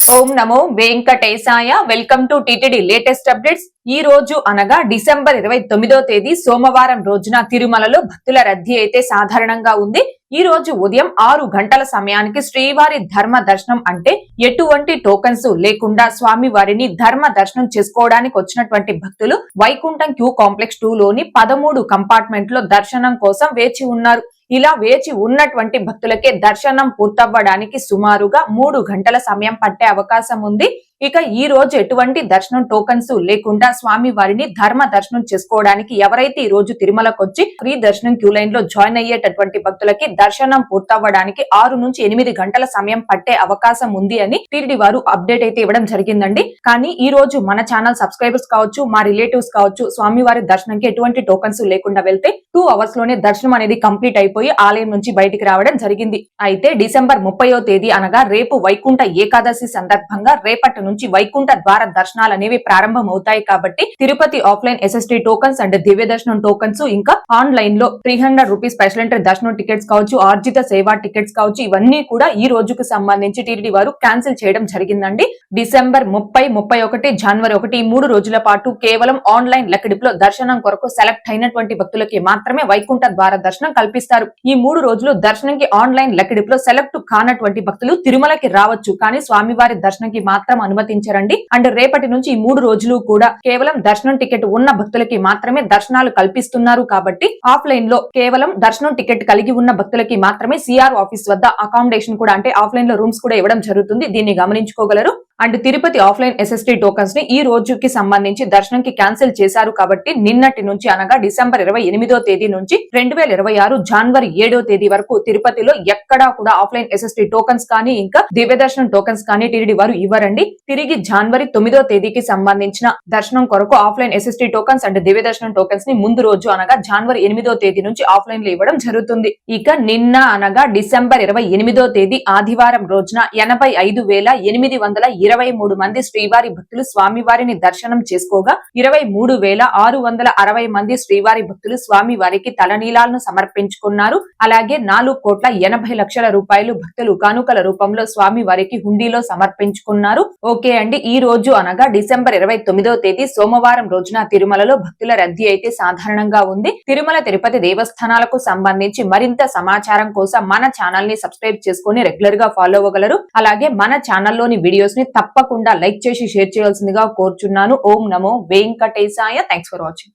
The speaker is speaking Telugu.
Om Namo Venkatesaya. Welcome to TTD latest updates. ఈ రోజు అనగా డిసెంబర్ 29వ తేదీ సోమవారం రోజున తిరుమలలో భక్తుల రద్దీ అయితే సాధారణంగా ఉంది. ఈ రోజు ఉదయం 6 గంటల సమయానికి శ్రీవారి ధర్మ దర్శనం అంటే ఎటువంటి టోకన్స్ లేకుండా స్వామి వారిని ధర్మ దర్శనం చేసుకోవడానికి వచ్చినటువంటి భక్తులు వైకుంఠం క్యూ కాంప్లెక్స్ 2 లోని 13 కంపార్ట్మెంట్ లో దర్శనం కోసం వేచి ఉన్నారు. ఇలా వేచి ఉన్నటువంటి భక్తులకే దర్శనం పూర్తవ్వడానికి సుమారుగా 3 గంటల సమయం పట్టే అవకాశం ఉంది. ఇక ఈ రోజు ఎటువంటి దర్శనం టోకన్స్ లేకుండా స్వామి వారిని ధర్మ దర్శనం చేసుకోవడానికి ఎవరైతే ఈ రోజు తిరుమలకు వచ్చి ఫ్రీ దర్శనం క్యూ లైన్ లో జాయిన్ అయ్యేటటువంటి భక్తులకి దర్శనం పూర్తవ్వడానికి 6 నుంచి 8 గంటల సమయం పట్టే అవకాశం ఉంది అని టీటీడీ వారు అప్డేట్ అయితే ఇవ్వడం జరిగిందండి. కానీ ఈ రోజు మన ఛానల్ సబ్స్క్రైబర్స్ కావచ్చు, మా రిలేటివ్స్ కావచ్చు, స్వామి వారి దర్శనంకి ఎటువంటి టోకన్స్ లేకుండా వెళ్తే 2 అవర్స్ లోనే దర్శనం అనేది కంప్లీట్ అయిపోయి ఆలయం నుంచి బయటికి రావడం జరిగింది. అయితే డిసెంబర్ 30వ తేదీ అనగా రేపు వైకుంఠ ఏకాదశి సందర్భంగా రేపటి నుంచి వైకుంఠ ద్వార దర్శనాలు అనేవి ప్రారంభం అవుతాయి కాబట్టి Tirupati offline SST tokens and దివ్య దర్శనం టోకన్స్ ఇంకా ఆన్లైన్ లో 300 రూపీస్ స్పెషల్ ఎంట్రీ దర్శనం టికెట్స్ కావచ్చు, ఆర్జిత సేవా టికెట్స్ కావచ్చు, ఇవన్నీ కూడా ఈ రోజుకు సంబంధించి టీటీడీ వారు క్యాన్సిల్ చేయడం జరిగిందండి. డిసెంబర్ 30, 31, జనవరి 1 ఈ 3 రోజుల పాటు కేవలం ఆన్లైన్ లెక్కడిపులో దర్శనం కొరకు సెలెక్ట్ అయినటువంటి భక్తులకి మాత్రమే వైకుంఠ ద్వార దర్శనం కల్పిస్తారు. ఈ 3 రోజులు దర్శనంకి ఆన్లైన్ లెక్కడిపులో సెలెక్ట్ కానటువంటి భక్తులు తిరుమలకి రావచ్చు, కానీ స్వామివారి దర్శనంకి మాత్రం అనుమతించరండి. అండ్ రేపటి నుంచి ఈ 3 రోజులు కూడా కేవలం దర్శనం టికెట్ ఉన్న భక్తులకి మాత్రమే దర్శనాలు కల్పిస్తున్నారు కాబట్టి ఆఫ్లైన్ లో కేవలం దర్శనం టికెట్ కలిగి ఉన్న భక్తులకి మాత్రమే సిఆర్ ఆఫీస్ వద్ద అకామిడేషన్ కూడా అంటే ఆఫ్లైన్ లో రూమ్స్ కూడా ఇవ్వడం జరుగుతుంది. దీన్ని గమనించుకోగలరు. And Tirupati offline SST tokens ని ఈ రోజుకి సంబంధించి దర్శనంకి క్యాన్సిల్ చేశారు కాబట్టి నిన్నటి నుంచి అనగా డిసెంబర్ 28వ తేదీ నుంచి 2026 జనవరి 7వ తేదీ వరకు తిరుపతిలో ఎక్కడా కూడా ఆఫ్లైన్ ఎస్ఎస్టీ టోకన్స్ కానీ ఇంకా దివ్య దర్శనం టోకన్స్ కానీ టీటీడీ వారు ఇవ్వరండి. తిరిగి జనవరి 9వ తేదీకి సంబంధించిన దర్శనం కొరకు ఆఫ్లైన్ ఎస్ఎస్టీ టోకన్స్ అండ్ దివ్య దర్శనం టోకన్స్ ని ముందు రోజు అనగా జనవరి 8వ తేదీ నుంచి ఆఫ్లైన్ లో ఇవ్వడం జరుగుతుంది. ఇక నిన్న అనగా డిసెంబర్ 28వ తేదీ ఆదివారం రోజున 85,823 మంది శ్రీవారి భక్తులు స్వామివారిని దర్శనం చేసుకోగా 23,660 మంది శ్రీవారి భక్తులు స్వామివారికి తలనీలాలను సమర్పించుకున్నారు. అలాగే 4,80,00,000 రూపాయలు భక్తులు కానుకల రూపంలో స్వామివారికి హుండీలో సమర్పించుకున్నారు. ఓకే అండి, ఈ రోజు అనగా డిసెంబర్ 29వ తేదీ సోమవారం రోజున తిరుమలలో భక్తుల రద్దీ అయితే సాధారణంగా ఉంది. తిరుమల తిరుపతి దేవస్థానాలకు సంబంధించి మరింత సమాచారం కోసం మన ఛానల్ ని సబ్స్క్రైబ్ చేసుకుని రెగ్యులర్ గా ఫాలో అవ్వగలరు. అలాగే మన ఛానల్లోని వీడియోస్ ని తప్పకుండా లైక్ చేసి షేర్ చేయాల్సిందిగా కోరుచున్నాను. ఓం నమో వెంకటేశాయ. Thanks for watching.